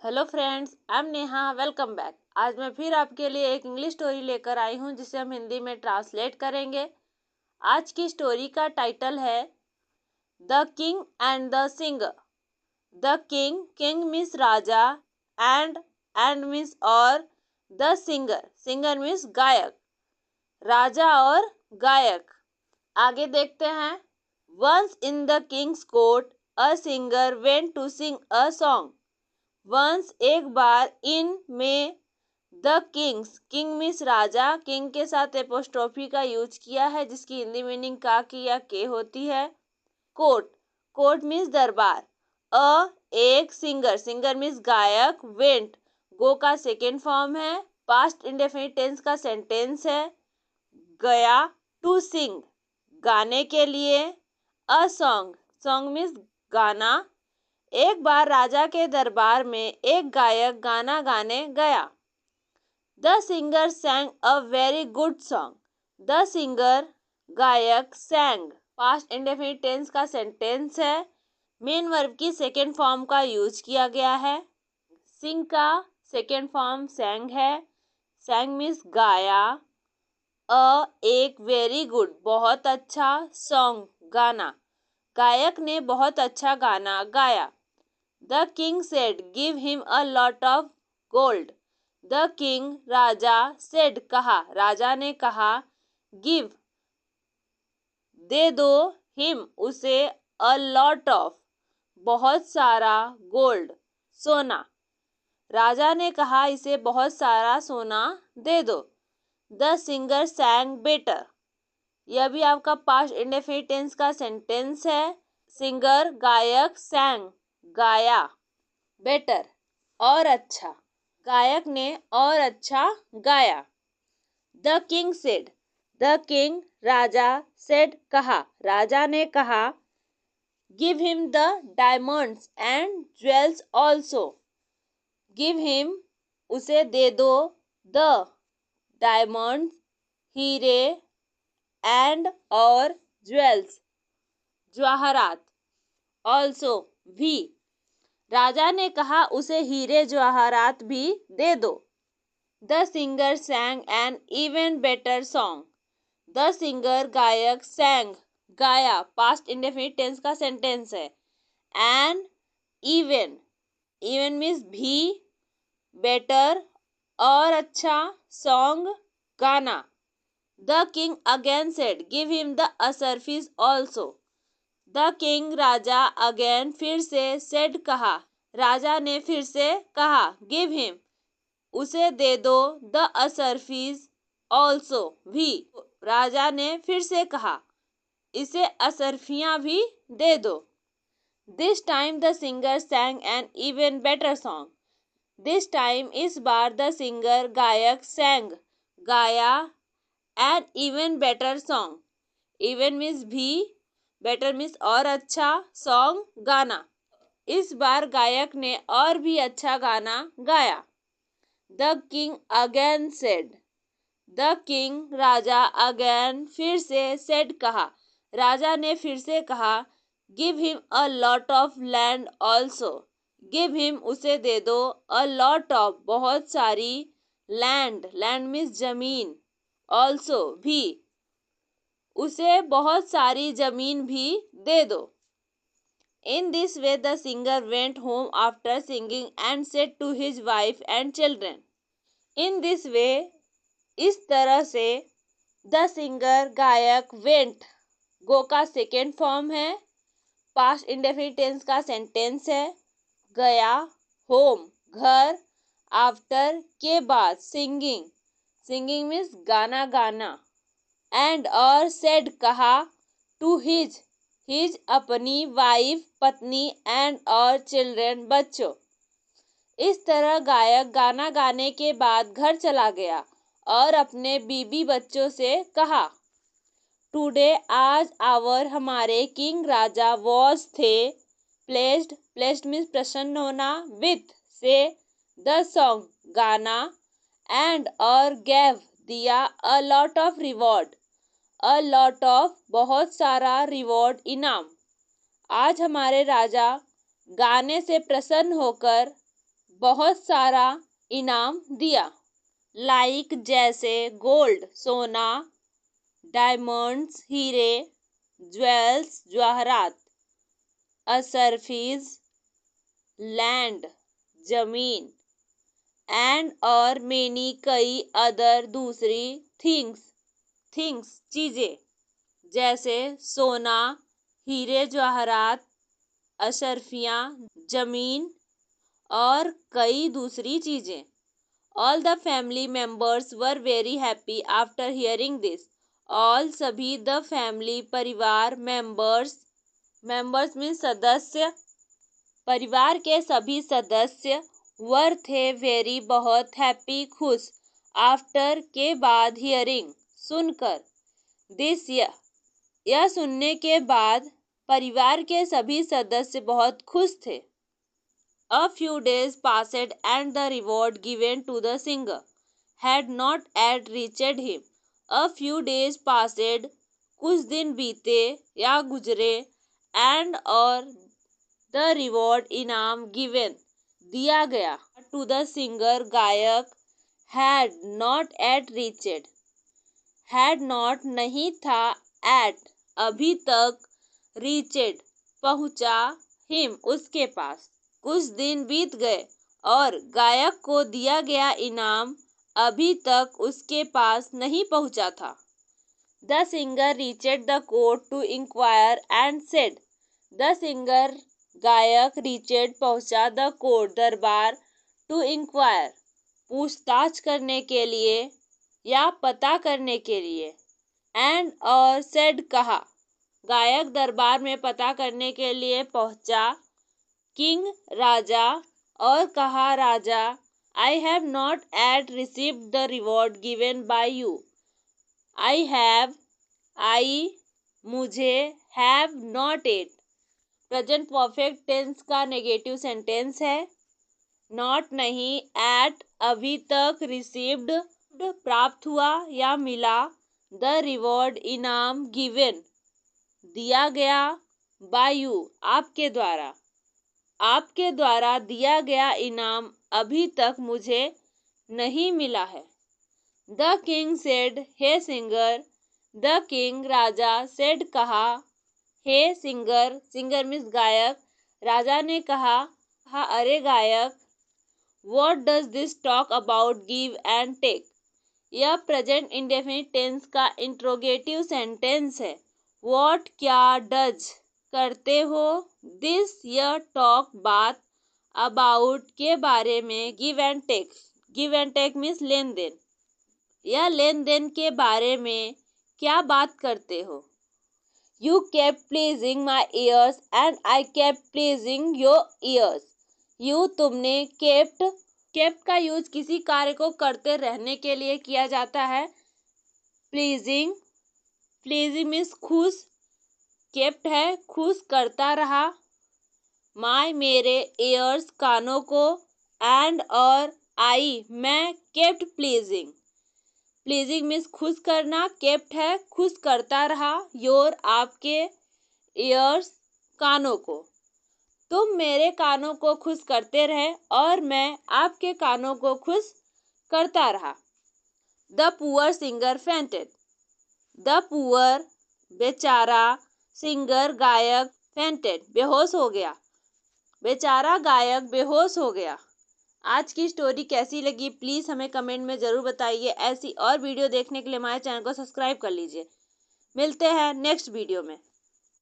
Hello friends, I am Neha. Welcome back. आज मैं फिर आपके लिए एक इंग्लिश स्टोरी लेकर आई हूँ जिसे हम हिंदी में ट्रांसलेट करेंगे। आज की स्टोरी का टाइटल है the king and the singer. The king, king means राजा, एंड मीन्स और, द सिंगर, सिंगर मीन्स गायक, राजा और गायक। आगे देखते हैं। Once in the king's court a singer went to sing a song. Once एक बार, इन में, द किंग्स, किंग मीन्स राजा, किंग के साथ एपोस्ट्रोफी का यूज किया है जिसकी हिंदी मीनिंग का की या के होती है। कोर्ट, कोर्ट मीन्स दरबार। अ एक, सिंगर, सिंगर मीन्स गायक। वेंट, गो का सेकेंड फॉर्म है। पास्ट इंडेफिनिट टेंस का सेंटेंस है। गया, टू सिंग, गाने के लिए। अ सॉन्ग, सॉन्ग मीन्स गाना। एक बार राजा के दरबार में एक गायक गाना गाने गया। The singer सैंग a very good song. The singer, गायक, सैंग, पास्ट इंडेफिनिट टेंस का सेंटेंस है। मेन वर्ब की सेकेंड फॉर्म का यूज किया गया है। सिंग का सेकेंड फॉर्म सैंग है। सैंग मीन्स गाया। एक, वेरी गुड, बहुत अच्छा, सॉन्ग, गाना, गायक ने बहुत अच्छा गाना गाया। The king said give him a lot of gold. The king, राजा, सेड, कहा, राजा ने कहा, गिव, दे दो, हिम, उसे, अ लॉट ऑफ, बहुत सारा, गोल्ड, सोना, राजा ने कहा इसे बहुत सारा सोना दे दो। द सिंगर सैंग बेटर, यह भी आपका पास्ट इंडेफिनिट टेंस का सेंटेंस है। सिंगर, गायक, सैंग, गाया। बेटर, और अच्छा, गायक ने और अच्छा गाया। The king said, the king, राजा, सेड, कहा, राजा ने कहा, give him the diamonds and jewels also. Give him, उसे दे दो, द, डायमंड्स, हीरे, एंड, और, ज्वेल्स, जवाहरात, ऑल्सो, भी, राजा ने कहा उसे हीरे जवाहरात भी दे दो। The singer sang an even better song. The singer, गायक, सैंग, गाया, पास्ट इंडेफिनिट टेंस का सेंटेंस है। एन, इवन, इवन मीन्स भी, बेटर, और अच्छा, सॉन्ग, गाना। The king again said give him the असरफीज ऑल्सो। द किंग, राजा, अगेन, फिर से, सेड, कहा, राजा ने फिर से कहा, गिव हिम, उसे दे दो, द असरफीज, ऑल्सो, भी, राजा ने फिर से कहा, इसे असरफियां भी दे दो। This time the singer sang an even better song. This time, इस बार, द सिंगर, गायक, सैंग, गाया, an even better song. Even means भी, बेटर मीन्स और अच्छा, सॉन्ग, गाना, इस बार गायक ने और भी अच्छा गाना गाया। The king again said, the king, राजा, अगेन, फिर से, सेड, कहा, राजा ने फिर से कहा, give him a lot of land also. Give him, उसे दे दो, अ लॉट ऑफ, बहुत सारी, लैंड, लैंड मीन्स जमीन, ऑल्सो, भी, उसे बहुत सारी जमीन भी दे दो। In this way, the singer went home after singing and said to his wife and children. In this way, इस तरह से, the singer, गायक, went, go का सेकेंड फॉर्म है, पास्ट इंडेफिनिट टेंस का सेंटेंस है, गया, होम, घर, आफ्टर, के बाद, सिंगिंग, सिंगिंग मीन्स गाना गाना, एंड, और, सेड, कहा, टू हिज, हिज, अपनी, वाइफ, पत्नी, एंड, और, चिल्ड्रन, बच्चों। इस तरह गायक गाना गाने के बाद घर चला गया और अपने बीबी बच्चों से कहा, टुडे, आज, आवर, हमारे, किंग, राजा, वॉज, थे, प्लेस्ड, प्लेस्ड मीन्स प्रसन्न होना, विथ, से, द सॉन्ग, गाना, एंड, और, गैव, दिया, a lot of reward, a lot of, बहुत सारा, रिवॉर्ड, इनाम। आज हमारे राजा गाने से प्रसन्न होकर बहुत सारा इनाम दिया। लाइक जैसे गोल्ड सोना, डायमंड्स हीरे, ज्वेल्स जवाहरात, असरफीज लैंड जमीन, एंड और मेनी कई अदर दूसरी थिंग्स चीजें, जैसे सोना, हीरे जवाहरात, अशरफियाँ, जमीन और कई दूसरी चीजें। All the family members were very happy after hearing this. All सभी, द फैमिली परिवार, मेंबर्स मीन सदस्य, परिवार के सभी सदस्य, वर थे वेरी बहुत, हैप्पी खुश, आफ्टर के बाद, हियरिंग सुनकर, दिस यह सुनने के बाद परिवार के सभी सदस्य बहुत खुश थे। A few days passed and the reward given to the singer had not yet reached him. A few days passed, कुछ दिन बीते या गुजरे, and और the reward इनाम given दिया गया to the singer गायक had not yet reached, had not नहीं था, at अभी तक, reached पहुंचा, him उसके पास। कुछ दिन बीत गए और गायक को दिया गया इनाम अभी तक उसके पास नहीं पहुंचा था। The singer reached the court to inquire and said, the singer गायक रीचेड पहुंचा, द कोर्ट दरबार, टू इंक्वायर पूछताछ करने के लिए या पता करने के लिए, एंड और सेड कहा, गायक दरबार में पता करने के लिए पहुंचा, किंग राजा, और कहा राजा, I have not yet received the reward given by you. I मुझे, have not yet present perfect tense का नेगेटिव सेंटेंस है। नॉट नहीं, एट अभी तक, रिसीव्ड प्राप्त हुआ या मिला, द रिवॉर्ड इनाम, गिवन दिया गया, बाय यू आपके द्वारा दिया गया इनाम अभी तक मुझे नहीं मिला है। The king said, hey singer, the king राजा, सेड कहा, हे सिंगर मीन्स गायक, राजा ने कहा, अरे गायक, what does this talk about give and take. यह प्रेजेंट इंडेफिनिट टेंस का इंट्रोगेटिव सेंटेंस है। व्हाट क्या, डज करते हो, दिस यह, टॉक बात, अबाउट के बारे में, गिव एंड टेक मीन्स लेन देन, यह लेन देन के बारे में क्या बात करते हो। You kept pleasing my years and I kept pleasing your ears. You तुमने, केप्ट का यूज किसी कार्य को करते रहने के लिए किया जाता है। प्लीजिंग मीन्स खुश, केप्ट है खुश करता रहा, माय मेरे, ईयर्स कानों को, एंड और आई मैं, केप्ट प्लीजिंग मीन्स खुश करना, केप्ट है खुश करता रहा, योर आपके, ईयर्स कानों को। तुम मेरे कानों को खुश करते रहे और मैं आपके कानों को खुश करता रहा। The poor singer fainted, the poor बेचारा, सिंगर गायक, फेंटेड बेहोश हो गया, बेचारा गायक बेहोश हो गया। आज की स्टोरी कैसी लगी प्लीज़ हमें कमेंट में ज़रूर बताइए। ऐसी और वीडियो देखने के लिए हमारे चैनल को सब्सक्राइब कर लीजिए। मिलते हैं नेक्स्ट वीडियो में।